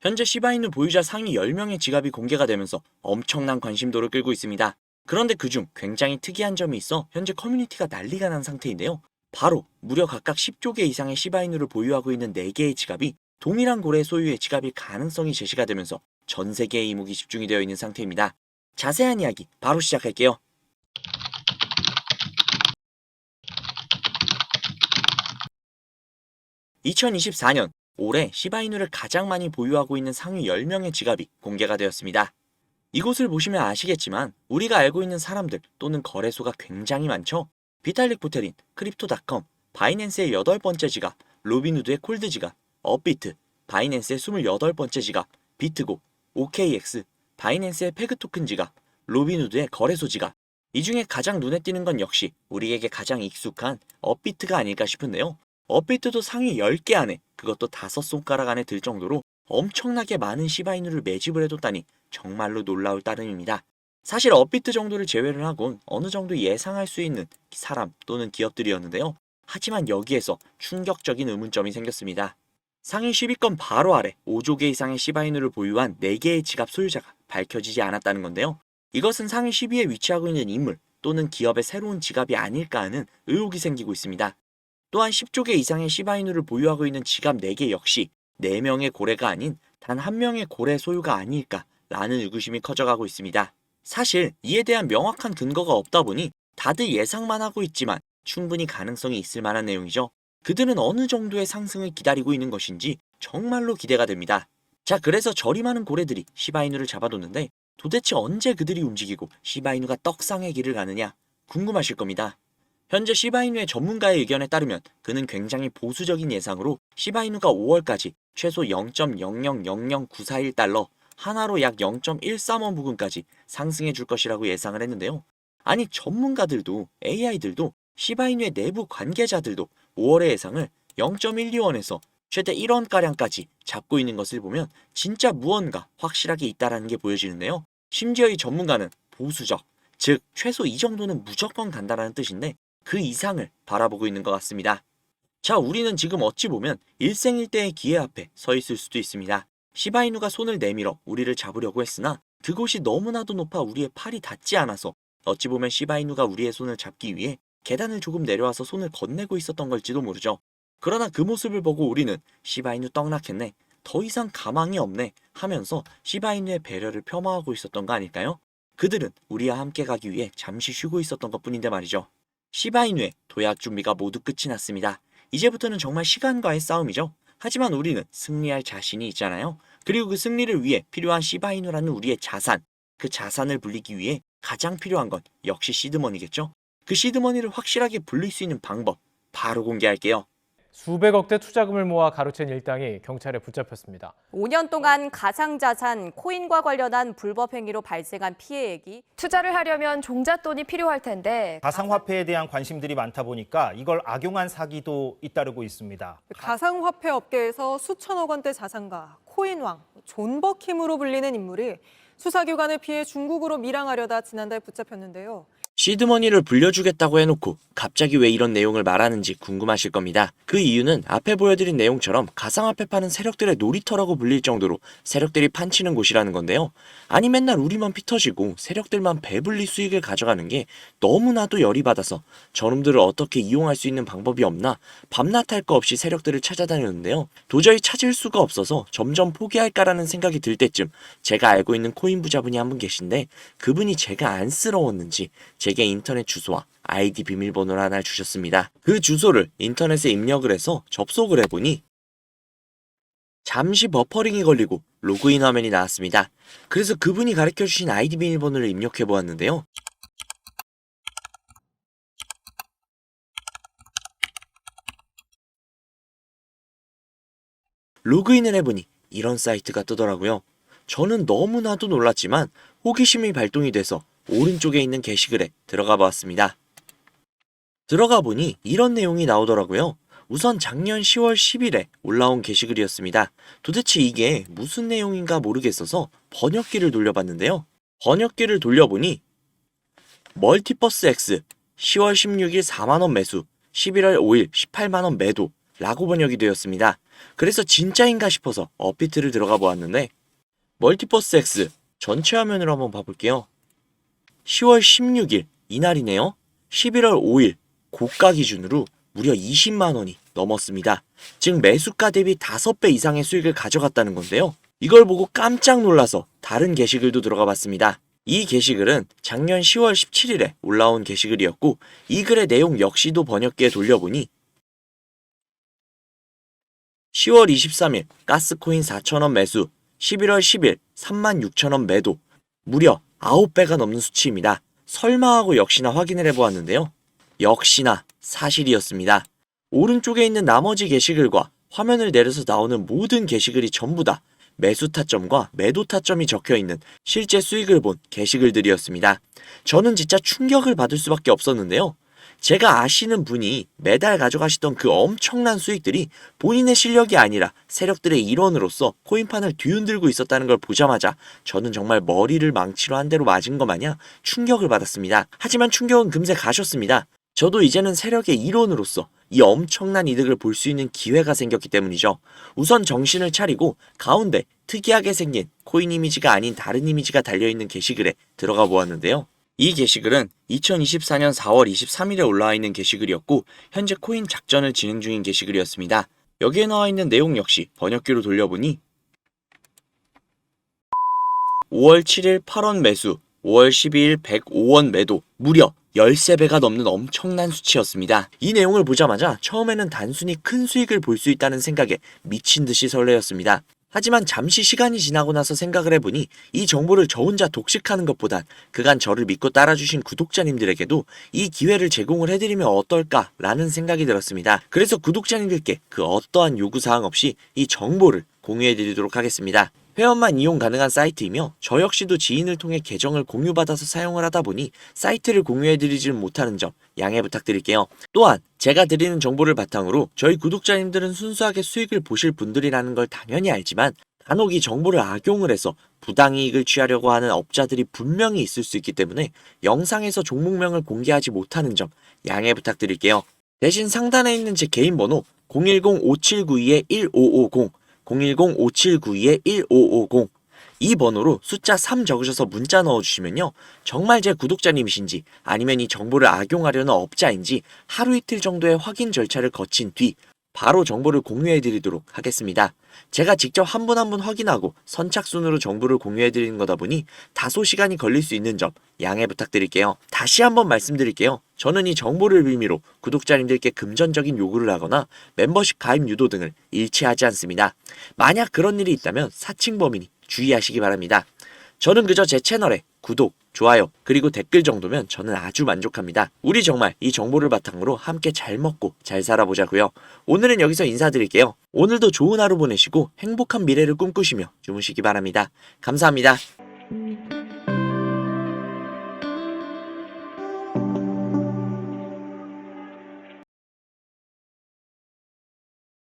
현재 시바이누 보유자 상위 10명의 지갑이 공개가 되면서 엄청난 관심도를 끌고 있습니다. 그런데 그중 굉장히 특이한 점이 있어 현재 커뮤니티가 난리가 난 상태인데요. 바로 무려 각각 10조 개 이상의 시바이누를 보유하고 있는 4개의 지갑이 동일한 고래 소유의 지갑일 가능성이 제시가 되면서 전 세계의 이목이 집중이 되어 있는 상태입니다. 자세한 이야기 바로 시작할게요. 2024년 올해 시바이누를 가장 많이 보유하고 있는 상위 10명의 지갑이 공개가 되었습니다. 이곳을 보시면 아시겠지만 우리가 알고 있는 사람들 또는 거래소가 굉장히 많죠. 비탈릭 부테린, 크립토닷컴, 바이낸스의 8번째 지갑, 로빈후드의 콜드 지갑, 업비트, 바이낸스의 28번째 지갑, 비트고, OKX, 바이낸스의 페그 토큰 지갑, 로빈후드의 거래소 지갑. 이 중에 가장 눈에 띄는 건 역시 우리에게 가장 익숙한 업비트가 아닐까 싶은데요. 업비트도 상위 10개 안에, 그것도 5손가락 안에 들 정도로 엄청나게 많은 시바이누를 매집을 해뒀다니 정말로 놀라울 따름입니다. 사실 업비트 정도를 제외를 하곤 어느 정도 예상할 수 있는 사람 또는 기업들이었는데요. 하지만 여기에서 충격적인 의문점이 생겼습니다. 상위 10위권 바로 아래 5조 개 이상의 시바이누를 보유한 4개의 지갑 소유자가 밝혀지지 않았다는 건데요. 이것은 상위 10위에 위치하고 있는 인물 또는 기업의 새로운 지갑이 아닐까 하는 의혹이 생기고 있습니다. 또한 10조 개 이상의 시바이누를 보유하고 있는 지갑 4개 역시 4명의 고래가 아닌 단 1명의 고래 소유가 아닐까라는 의구심이 커져가고 있습니다. 사실 이에 대한 명확한 근거가 없다 보니 다들 예상만 하고 있지만 충분히 가능성이 있을 만한 내용이죠. 그들은 어느 정도의 상승을 기다리고 있는 것인지 정말로 기대가 됩니다. 자, 그래서 저리 많은 고래들이 시바이누를 잡아뒀는데 도대체 언제 그들이 움직이고 시바이누가 떡상의 길을 가느냐 궁금하실 겁니다. 현재 시바이누의 전문가의 의견에 따르면 그는 굉장히 보수적인 예상으로 시바이누가 5월까지 최소 0.000941달러, 하나로 약 0.135 부근까지 상승해 줄 것이라고 예상을 했는데요. 아니 전문가들도 AI들도 시바이누의 내부 관계자들도 5월의 예상을 0.125원에서 최대 1원가량까지 잡고 있는 것을 보면 진짜 무언가 확실하게 있다라는 게 보여지는데요. 심지어 이 전문가는 보수적, 즉 최소 이 정도는 무조건 간다라는 뜻인데 그 이상을 바라보고 있는 것 같습니다. 자, 우리는 지금 어찌 보면 일생일대의 기회 앞에 서 있을 수도 있습니다. 시바이누가 손을 내밀어 우리를 잡으려고 했으나 그곳이 너무나도 높아 우리의 팔이 닿지 않아서 어찌 보면 시바이누가 우리의 손을 잡기 위해 계단을 조금 내려와서 손을 건네고 있었던 걸지도 모르죠. 그러나 그 모습을 보고 우리는 시바이누 떡락했네, 더 이상 가망이 없네 하면서 시바이누의 배려를 폄하하고 있었던 거 아닐까요? 그들은 우리와 함께 가기 위해 잠시 쉬고 있었던 것뿐인데 말이죠. 시바이누의 도약 준비가 모두 끝이 났습니다. 이제부터는 정말 시간과의 싸움이죠. 하지만 우리는 승리할 자신이 있잖아요. 그리고 그 승리를 위해 필요한 시바이누라는 우리의 자산, 그 자산을 불리기 위해 가장 필요한 건 역시 시드머니겠죠. 그 시드머니를 확실하게 불릴 수 있는 방법 바로 공개할게요. 수백억대 투자금을 모아 가로챈 일당이 경찰에 붙잡혔습니다. 5년 동안 가상자산, 코인과 관련한 불법 행위로 발생한 피해액이 투자를 하려면 종잣돈이 필요할 텐데 가상화폐에 대한 관심들이 많다 보니까 이걸 악용한 사기도 잇따르고 있습니다. 가상화폐 업계에서 수천억 원대 자산가, 코인왕, 존버킴으로 불리는 인물이 수사기관을 피해 중국으로 밀항하려다 지난달 붙잡혔는데요. 시드머니를 불려주겠다고 해놓고 갑자기 왜 이런 내용을 말하는지 궁금하실 겁니다. 그 이유는 앞에 보여드린 내용처럼 가상화폐 파는 세력들의 놀이터라고 불릴 정도로 세력들이 판치는 곳이라는 건데요. 아니 맨날 우리만 피 터지고 세력들만 배불리 수익을 가져가는 게 너무나도 열이 받아서 저놈들을 어떻게 이용할 수 있는 방법이 없나 밤낮 할 거 없이 세력들을 찾아다녔는데요. 도저히 찾을 수가 없어서 점점 포기할까라는 생각이 들 때쯤 제가 알고 있는 코인 부자분이 한 분 계신데 그분이 제가 안쓰러웠는지 제게 인터넷 주소와 아이디 비밀번호를 하나 주셨습니다. 그 주소를 인터넷에 입력을 해서 접속을 해보니 잠시 버퍼링이 걸리고 로그인 화면이 나왔습니다. 그래서 그분이 가르쳐주신 아이디 비밀번호를 입력해 보았는데요. 로그인을 해보니 이런 사이트가 뜨더라고요. 저는 너무나도 놀랐지만 호기심이 발동이 돼서 오른쪽에 있는 게시글에 들어가 보았습니다. 들어가 보니 이런 내용이 나오더라고요. 우선 작년 10월 10일에 올라온 게시글이었습니다. 도대체 이게 무슨 내용인가 모르겠어서 번역기를 돌려봤는데요. 번역기를 돌려보니 멀티버스 X 10월 16일 4만원 매수, 11월 5일 18만원 매도 라고 번역이 되었습니다. 그래서 진짜인가 싶어서 업비트를 들어가 보았는데 멀티버스 X 전체 화면으로 한번 봐볼게요. 10월 16일 이날이네요. 11월 5일 고가 기준으로 무려 20만 원이 넘었습니다. 즉 매수가 대비 5배 이상의 수익을 가져갔다는 건데요. 이걸 보고 깜짝 놀라서 다른 게시글도 들어가 봤습니다. 이 게시글은 작년 10월 17일에 올라온 게시글이었고 이 글의 내용 역시도 번역기에 돌려보니 10월 23일 가스코인 4,000원 매수, 11월 10일 36,000원 매도, 무려 9배가 넘는 수치입니다. 설마 하고 역시나 확인을 해보았는데요. 역시나 사실이었습니다. 오른쪽에 있는 나머지 게시글과 화면을 내려서 나오는 모든 게시글이 전부 다 매수 타점과 매도 타점이 적혀있는 실제 수익을 본 게시글들이었습니다. 저는 진짜 충격을 받을 수밖에 없었는데요. 제가 아시는 분이 매달 가져가시던 그 엄청난 수익들이 본인의 실력이 아니라 세력들의 일원으로서 코인판을 뒤흔들고 있었다는 걸 보자마자 저는 정말 머리를 망치로 한 대로 맞은 것 마냥 충격을 받았습니다. 하지만 충격은 금세 가셨습니다. 저도 이제는 세력의 일원으로서 이 엄청난 이득을 볼 수 있는 기회가 생겼기 때문이죠. 우선 정신을 차리고 가운데 특이하게 생긴 코인 이미지가 아닌 다른 이미지가 달려있는 게시글에 들어가 보았는데요. 이 게시글은 2024년 4월 23일에 올라와 있는 게시글이었고 현재 코인 작전을 진행 중인 게시글이었습니다. 여기에 나와 있는 내용 역시 번역기로 돌려보니 5월 7일 8원 매수, 5월 12일 105원 매도, 무려 13배가 넘는 엄청난 수치였습니다. 이 내용을 보자마자 처음에는 단순히 큰 수익을 볼 수 있다는 생각에 미친 듯이 설레었습니다. 하지만 잠시 시간이 지나고 나서 생각을 해보니 이 정보를 저 혼자 독식하는 것보단 그간 저를 믿고 따라주신 구독자님들에게도 이 기회를 제공을 해드리면 어떨까라는 생각이 들었습니다. 그래서 구독자님들께 그 어떠한 요구사항 없이 이 정보를 공유해드리도록 하겠습니다. 회원만 이용 가능한 사이트이며 저 역시도 지인을 통해 계정을 공유받아서 사용을 하다 보니 사이트를 공유해드리지 못하는 점 양해 부탁드릴게요. 또한 제가 드리는 정보를 바탕으로 저희 구독자님들은 순수하게 수익을 보실 분들이라는 걸 당연히 알지만 간혹 이 정보를 악용을 해서 부당이익을 취하려고 하는 업자들이 분명히 있을 수 있기 때문에 영상에서 종목명을 공개하지 못하는 점 양해 부탁드릴게요. 대신 상단에 있는 제 개인 번호 010-5792-1550 010-5792-1550 이 번호로 숫자 3 적으셔서 문자 넣어주시면요. 정말 제 구독자님이신지 아니면 이 정보를 악용하려는 업자인지 하루 이틀 정도의 확인 절차를 거친 뒤 바로 정보를 공유해드리도록 하겠습니다. 제가 직접 한 분 한 분 확인하고 선착순으로 정보를 공유해드리는 거다 보니 다소 시간이 걸릴 수 있는 점 양해 부탁드릴게요. 다시 한번 말씀드릴게요. 저는 이 정보를 빌미로 구독자님들께 금전적인 요구를 하거나 멤버십 가입 유도 등을 일치하지 않습니다. 만약 그런 일이 있다면 사칭 범인이 주의하시기 바랍니다. 저는 그저 제 채널에 구독, 좋아요, 그리고 댓글 정도면 저는 아주 만족합니다. 우리 정말 이 정보를 바탕으로 함께 잘 먹고 잘 살아보자고요. 오늘은 여기서 인사드릴게요. 오늘도 좋은 하루 보내시고 행복한 미래를 꿈꾸시며 주무시기 바랍니다. 감사합니다.